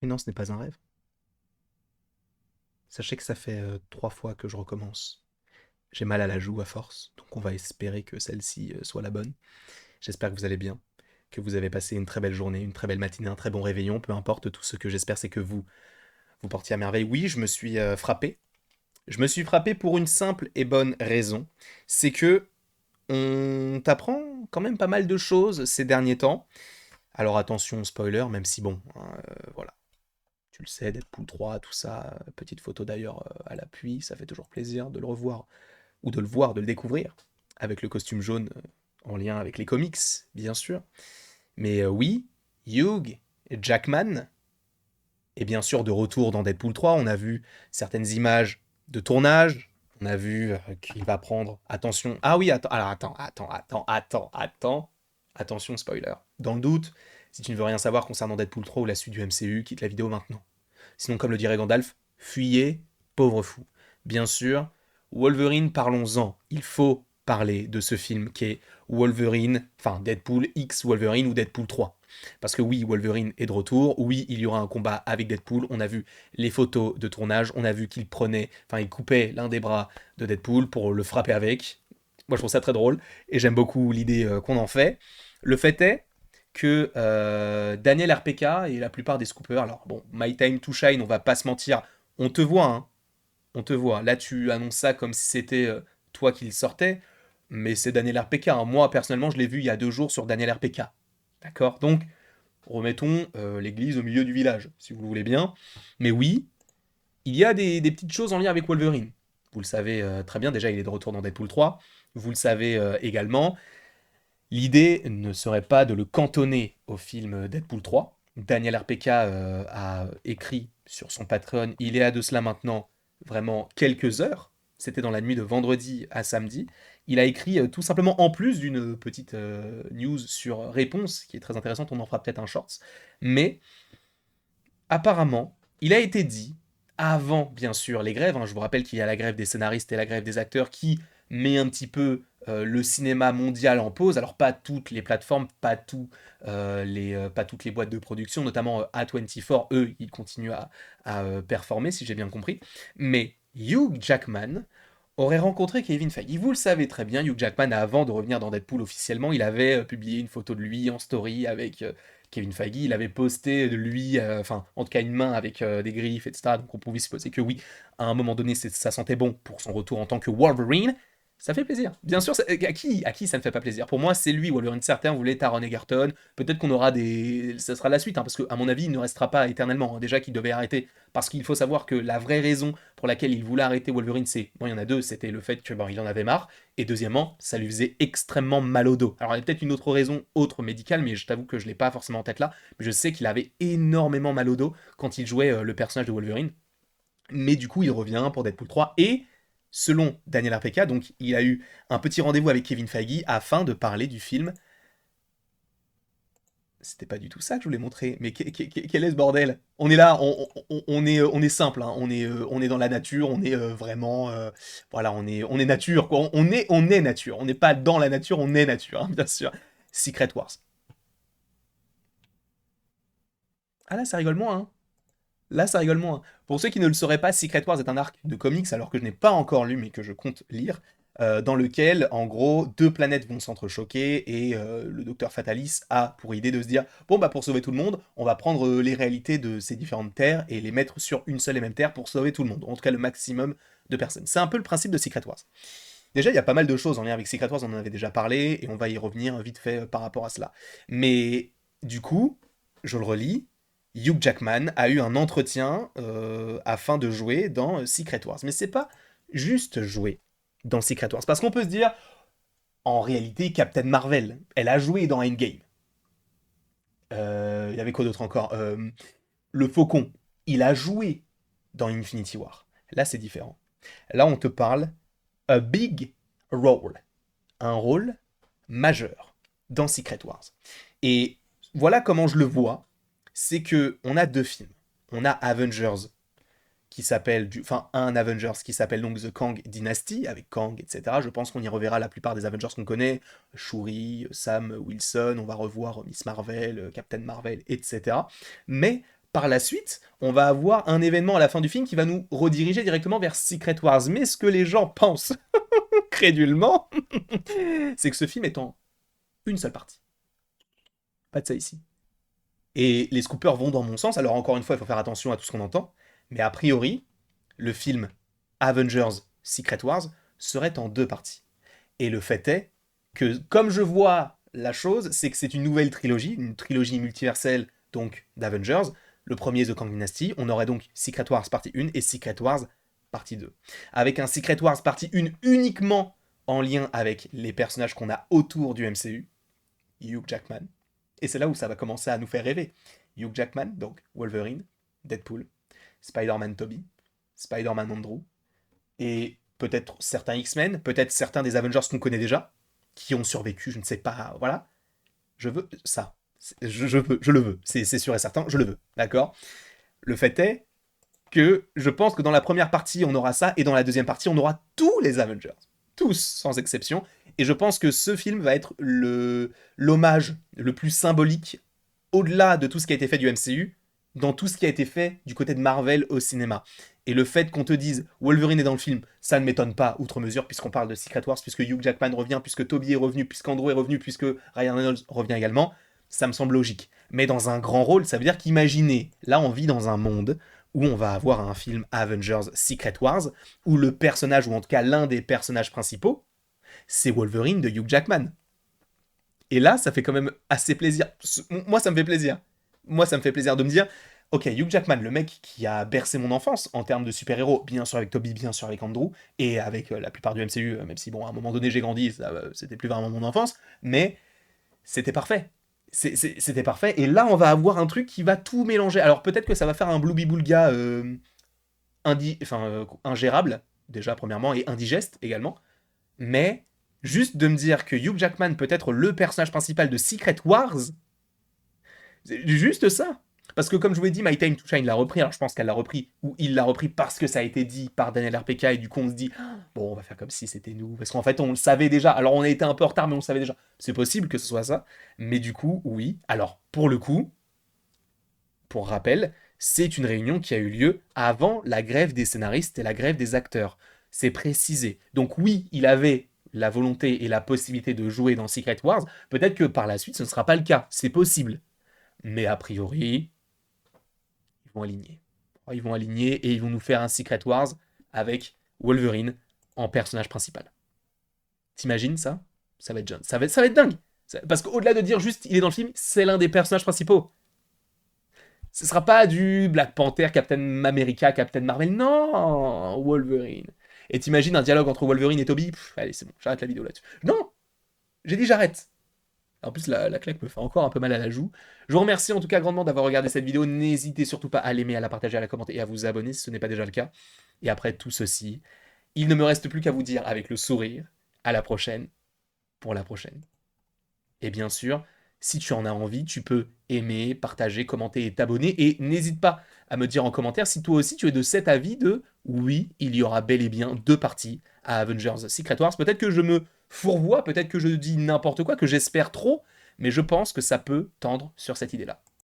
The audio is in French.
Mais non, ce n'est pas un rêve. Sachez que ça fait 3 fois que je recommence. J'ai mal à la joue à force, donc on va espérer que celle-ci soit la bonne. J'espère que vous allez bien, que vous avez passé une très belle journée, une très belle matinée, un très bon réveillon, peu importe, tout ce que j'espère c'est que vous portiez à merveille. Oui, je me suis frappé. Je me suis frappé pour une simple et bonne raison. C'est que on t'apprend quand même pas mal de choses ces derniers temps. Alors attention, spoiler, même si bon, hein, voilà. Tu le sais, Deadpool 3, tout ça, petite photo d'ailleurs à l'appui, ça fait toujours plaisir de le revoir, ou de le voir, de le découvrir, avec le costume jaune en lien avec les comics, bien sûr. Mais oui, Hugh Jackman est bien sûr de retour dans Deadpool 3. On a vu certaines images de tournage. On a vu qu'il va prendre. Attention. Ah oui, attends. Alors attends. Attention, spoiler. Dans le doute, si tu ne veux rien savoir concernant Deadpool 3 ou la suite du MCU, quitte la vidéo maintenant. Sinon, comme le dirait Gandalf, fuyez, pauvre fou. Bien sûr, Wolverine, parlons-en. Il faut parler de ce film qui est Wolverine, enfin Deadpool X Wolverine ou Deadpool 3. Parce que oui, Wolverine est de retour, oui, il y aura un combat avec Deadpool, on a vu les photos de tournage, on a vu qu'il prenait, enfin il coupait l'un des bras de Deadpool pour le frapper avec. Moi je trouve ça très drôle, et j'aime beaucoup l'idée qu'on en fait. Le fait est que Daniel RPK et la plupart des scoopers, alors bon, My Time to Shine, on va pas se mentir, on te voit, hein, on te voit. Là tu annonces ça comme si c'était toi qui le sortais, mais c'est Daniel RPK, hein. Moi personnellement je l'ai vu il y a 2 jours sur Daniel RPK. D'accord. Donc remettons l'église au milieu du village, si vous le voulez bien. Mais oui, il y a des petites choses en lien avec Wolverine. Vous le savez très bien, déjà il est de retour dans Deadpool 3. Vous le savez également. L'idée ne serait pas de le cantonner au film Deadpool 3. Daniel RPK a écrit sur son Patreon, il est à de cela maintenant vraiment quelques heures, c'était dans la nuit de vendredi à samedi, il a écrit tout simplement en plus d'une petite news sur Réponse, qui est très intéressante, on en fera peut-être un shorts, mais apparemment, il a été dit, avant bien sûr les grèves, hein, je vous rappelle qu'il y a la grève des scénaristes et la grève des acteurs qui met un petit peu le cinéma mondial en pause, alors pas toutes les plateformes, pas toutes les boîtes de production, notamment A24, eux, ils continuent à performer, si j'ai bien compris, mais Hugh Jackman aurait rencontré Kevin Feige. Vous le savez très bien, Hugh Jackman, avant de revenir dans Deadpool officiellement, il avait publié une photo de lui en story avec Kevin Feige. Il avait posté de lui, enfin, en tout cas une main avec des griffes, etc. Donc on pouvait supposer que oui, à un moment donné, ça sentait bon pour son retour en tant que Wolverine. Ça fait plaisir. Bien sûr, à qui ça ne fait pas plaisir? Pour moi, c'est lui, Wolverine. Certains voulaient Taron Egerton. Peut-être qu'on aura des. Ça sera la suite, hein, parce qu'à mon avis, il ne restera pas éternellement, hein. Déjà qu'il devait arrêter. Parce qu'il faut savoir que la vraie raison pour laquelle il voulait arrêter Wolverine, c'est. Bon, il y en a deux. C'était le fait que bon, il en avait marre. Et deuxièmement, ça lui faisait extrêmement mal au dos. Alors, il y a peut-être une autre raison, autre médicale, mais je t'avoue que je ne l'ai pas forcément en tête là. Mais je sais qu'il avait énormément mal au dos quand il jouait le personnage de Wolverine. Mais du coup, il revient pour Deadpool 3 et selon Daniel RPK, donc il a eu un petit rendez-vous avec Kevin Feige afin de parler du film. C'était pas du tout ça que je voulais montrer, mais quel est ce bordel? On est là, on est simple, hein. On est dans la nature, on est vraiment, voilà, on est nature, quoi. On est nature, on n'est pas dans la nature, on est nature, hein, bien sûr. Secret Wars. Ah là, ça rigole moins, hein. Là, ça rigole moins. Pour ceux qui ne le sauraient pas, Secret Wars est un arc de comics, alors que je n'ai pas encore lu, mais que je compte lire, dans lequel, en gros, deux planètes vont s'entrechoquer et le docteur Fatalis a pour idée de se dire bon, bah, pour sauver tout le monde, on va prendre les réalités de ces différentes terres et les mettre sur une seule et même terre pour sauver tout le monde, en tout cas le maximum de personnes. C'est un peu le principe de Secret Wars. Déjà, il y a pas mal de choses en lien avec Secret Wars, on en avait déjà parlé, et on va y revenir vite fait par rapport à cela. Mais du coup, je le relis, Hugh Jackman a eu un entretien afin de jouer dans Secret Wars. Mais c'est pas juste jouer dans Secret Wars, parce qu'on peut se dire, en réalité, Captain Marvel, elle a joué dans Endgame. Il y avait quoi d'autre encore Le Faucon, il a joué dans Infinity War. Là, c'est différent. Là, on te parle a big role, un rôle majeur dans Secret Wars. Et voilà comment je le vois, c'est que on a deux films. On a Avengers qui s'appelle, enfin un Avengers qui s'appelle donc The Kang Dynasty avec Kang, etc. Je pense qu'on y reverra la plupart des Avengers qu'on connaît, Shuri, Sam Wilson, on va revoir Miss Marvel, Captain Marvel, etc. Mais par la suite, on va avoir un événement à la fin du film qui va nous rediriger directement vers Secret Wars. Mais ce que les gens pensent crédulement, c'est que ce film est en une seule partie. Pas de ça ici. Et les scoopers vont dans mon sens. Alors encore une fois, il faut faire attention à tout ce qu'on entend. Mais a priori, le film Avengers Secret Wars serait en 2 parties. Et le fait est que, comme je vois la chose, c'est que c'est une trilogie multiverselle, donc d'Avengers. Le premier, The Kang Dynasty. On aurait donc Secret Wars partie 1 et Secret Wars partie 2. Avec un Secret Wars partie 1 uniquement en lien avec les personnages qu'on a autour du MCU. Hugh Jackman. Et c'est là où ça va commencer à nous faire rêver. Hugh Jackman, donc Wolverine, Deadpool, Spider-Man Tobey, Spider-Man Andrew, et peut-être certains X-Men, peut-être certains des Avengers qu'on connaît déjà, qui ont survécu, je ne sais pas, voilà. Je veux ça. Je le veux. C'est sûr et certain, je le veux. D'accord. Le fait est que je pense que dans la première partie, on aura ça, et dans la deuxième partie, on aura tous les Avengers. Tous, sans exception. Et je pense que ce film va être l'hommage le plus symbolique, au-delà de tout ce qui a été fait du MCU, dans tout ce qui a été fait du côté de Marvel au cinéma. Et le fait qu'on te dise Wolverine est dans le film, ça ne m'étonne pas outre mesure, puisqu'on parle de Secret Wars, puisque Hugh Jackman revient, puisque Tobey est revenu, puisqu'Andrew est revenu, puisque Ryan Reynolds revient également, ça me semble logique. Mais dans un grand rôle, ça veut dire qu'imaginez, là on vit dans un monde où on va avoir un film Avengers Secret Wars, où le personnage, ou en tout cas l'un des personnages principaux, c'est Wolverine de Hugh Jackman. Et là, ça fait quand même assez plaisir. Moi, ça me fait plaisir. Moi, ça me fait plaisir de me dire, ok, Hugh Jackman, le mec qui a bercé mon enfance en termes de super-héros, bien sûr avec Tobey, bien sûr avec Andrew, et avec la plupart du MCU, même si, bon, à un moment donné, j'ai grandi, c'était plus vraiment mon enfance, mais c'était parfait. C'était parfait. Et là, on va avoir un truc qui va tout mélanger. Alors, peut-être que ça va faire un Blooby-Boulga ingérable, déjà, premièrement, et indigeste également. Mais juste de me dire que Hugh Jackman peut être le personnage principal de Secret Wars, c'est juste ça. Parce que comme je vous l'ai dit, My Time to Shine l'a repris, alors je pense qu'elle l'a repris, ou il l'a repris parce que ça a été dit par Daniel RPK, et du coup on se dit, bon on va faire comme si c'était nous, parce qu'en fait on le savait déjà, alors on a été un peu en retard mais on le savait déjà. C'est possible que ce soit ça, mais du coup oui. Alors pour le coup, pour rappel, c'est une réunion qui a eu lieu avant la grève des scénaristes et la grève des acteurs. C'est précisé. Donc oui, il avait la volonté et la possibilité de jouer dans Secret Wars. Peut-être que par la suite, ce ne sera pas le cas. C'est possible. Mais a priori, ils vont aligner. Ils vont aligner et ils vont nous faire un Secret Wars avec Wolverine en personnage principal. T'imagines ça? Ça va être dingue. Ça va être dingue. Parce qu'au-delà de dire juste il est dans le film, c'est l'un des personnages principaux. Ce sera pas du Black Panther, Captain America, Captain Marvel. Non, Wolverine. Et t'imagines un dialogue entre Wolverine et Toby. Allez, c'est bon, j'arrête la vidéo là-dessus. Non, j'ai dit j'arrête. En plus, la claque me fait encore un peu mal à la joue. Je vous remercie en tout cas grandement d'avoir regardé cette vidéo. N'hésitez surtout pas à l'aimer, à la partager, à la commenter et à vous abonner si ce n'est pas déjà le cas. Et après tout ceci, il ne me reste plus qu'à vous dire avec le sourire, à la prochaine, pour la prochaine. Et bien sûr, si tu en as envie, tu peux aimer, partager, commenter et t'abonner. Et n'hésite pas à me dire en commentaire si toi aussi tu es de cet avis de oui, il y aura bel et bien 2 parties à Avengers Secret Wars. Peut-être que je me fourvoie, peut-être que je dis n'importe quoi, que j'espère trop, mais je pense que ça peut tendre sur cette idée-là.